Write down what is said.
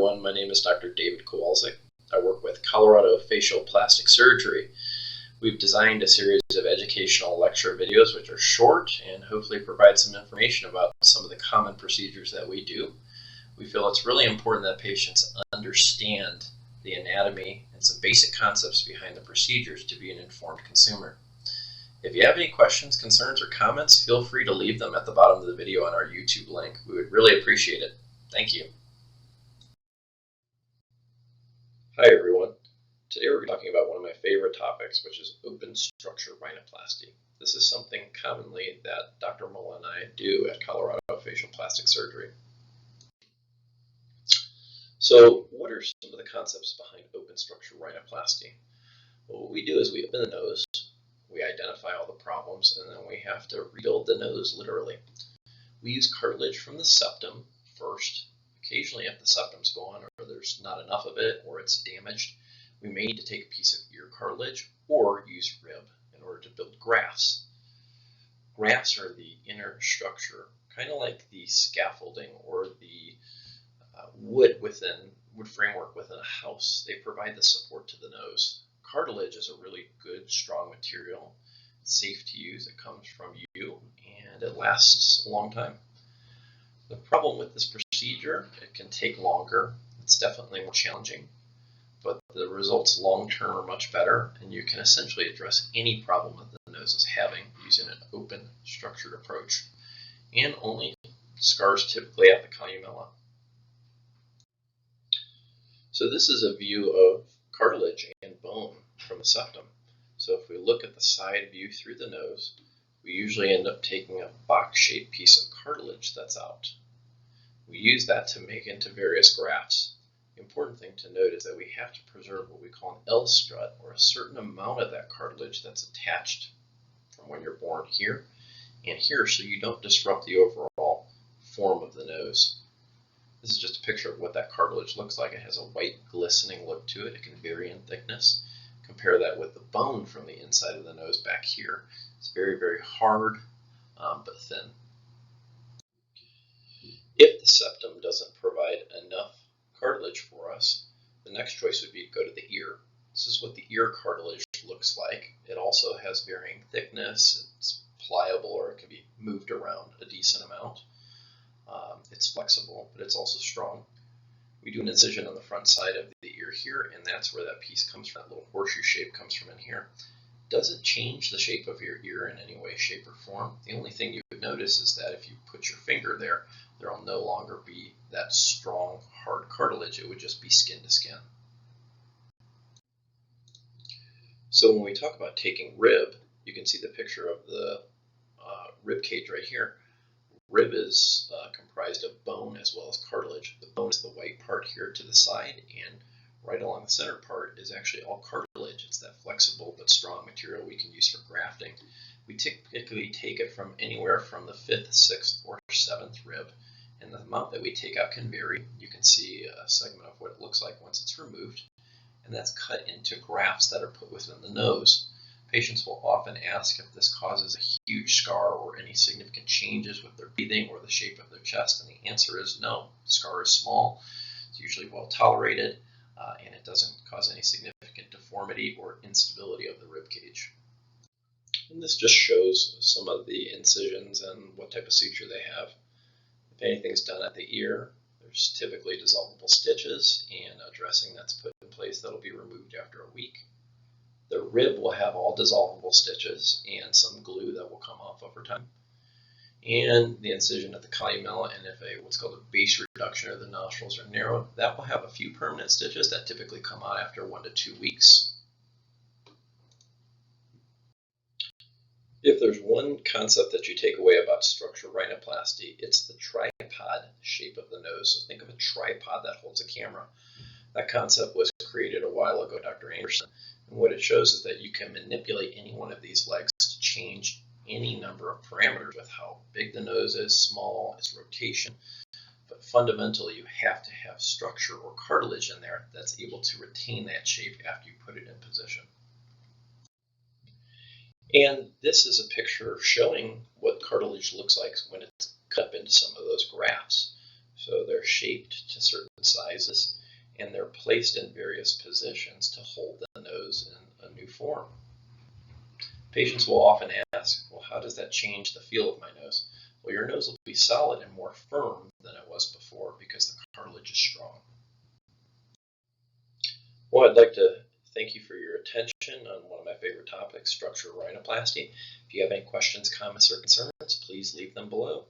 everyone. My name is Dr. David Kowalczyk. I work with Colorado Facial Plastic Surgery. We've designed a series of educational lecture videos which are short and hopefully provide some information about some of the common procedures that we do. We feel it's really important that patients understand the anatomy and some basic concepts behind the procedures to be an informed consumer. If you have any questions, concerns, or comments, feel free to leave them at the bottom of the video on our YouTube link. We would really appreciate it. Thank you. Hi everyone. Today we're talking about one of my favorite topics, which is open structure rhinoplasty. This is something commonly that Dr. Mulla and I do at Colorado Facial Plastic Surgery. So what are some of the concepts behind open structure rhinoplasty? Well, what we do is we open the nose, we identify all the problems, and then we have to rebuild the nose literally. We use cartilage from the septum first. Occasionally, if the septum's gone or there's not enough of it or it's damaged, we may need to take a piece of ear cartilage or use rib in order to build grafts. Grafts are the inner structure, kind of like the scaffolding or the wood framework within a house. They provide the support to the nose. Cartilage is a really good, strong material. It's safe to use. It comes from you, and it lasts a long time. The problem with this procedure, it can take longer. It's definitely more challenging, but the results long-term are much better, and you can essentially address any problem that the nose is having using an open, structured approach, and only scars typically at the columella. So this is a view of cartilage and bone from the septum. So if we look at the side view through the nose, we usually end up taking a box-shaped piece of cartilage that's out. We use that to make into various grafts. The important thing to note is that we have to preserve what we call an L strut, or a certain amount of that cartilage that's attached from when you're born here and here, so you don't disrupt the overall form of the nose. This is just a picture of what that cartilage looks like. It has a white glistening look to it. It can vary in thickness. Compare that with the bone from the inside of the nose back here. It's very, very hard, but thin. If the septum doesn't provide enough cartilage for us, the next choice would be to go to the ear. This is what the ear cartilage looks like. It also has varying thickness. It's pliable, or it can be moved around a decent amount. It's flexible, but it's also strong. We do an incision on the front side of the ear here, and that's where that piece comes from. That little horseshoe shape comes from in here. Doesn't change the shape of your ear in any way, shape, or form. The only thing you would notice is that if you put your finger there, there will no longer be that strong, hard cartilage. It would just be skin to skin. So when we talk about taking rib, you can see the picture of the rib cage right here. Rib is comprised of bone as well as cartilage. The bone is the white part here to the side, and right along the center part is actually all cartilage. It's that flexible but strong material we can use for grafting. We typically take it from anywhere from the 5th, 6th, or 7th rib, and the amount that we take out can vary. You can see a segment of what it looks like once it's removed, and that's cut into grafts that are put within the nose. Patients will often ask if this causes a huge scar or any significant changes with their breathing or the shape of their chest, and the answer is no. The scar is small, it's usually well tolerated, and it doesn't cause any significant deformity or instability of the rib cage. And this just shows some of the incisions and what type of suture they have. If anything's done at the ear, there's typically dissolvable stitches and a dressing that's put in place that'll be removed after a week. The rib will have all dissolvable stitches and some glue that will come off over time. And the incision at the columella, and if what's called a base reduction or the nostrils are narrowed, that will have a few permanent stitches that typically come out after 1 to 2 weeks. If there's one concept that you take away about structural rhinoplasty, it's the tripod shape of the nose. So think of a tripod that holds a camera. That concept was created a while ago, Dr. Anderson. And what it shows is that you can manipulate any one of these legs to change any number of parameters with how big the nose is, small, its rotation. But fundamentally, you have to have structure or cartilage in there that's able to retain that shape after you put it in position. And this is a picture showing what cartilage looks like when it's cut up into some of those grafts. So they're shaped to certain sizes, and they're placed in various positions to hold the nose in a new form. Patients will often ask, well, how does that change the feel of my nose? Well, your nose will be solid and more firm than it was before because the cartilage is strong. Well, I'd like to thank you for your attention on one of my favorite topics, structural rhinoplasty. If you have any questions, comments, or concerns, please leave them below.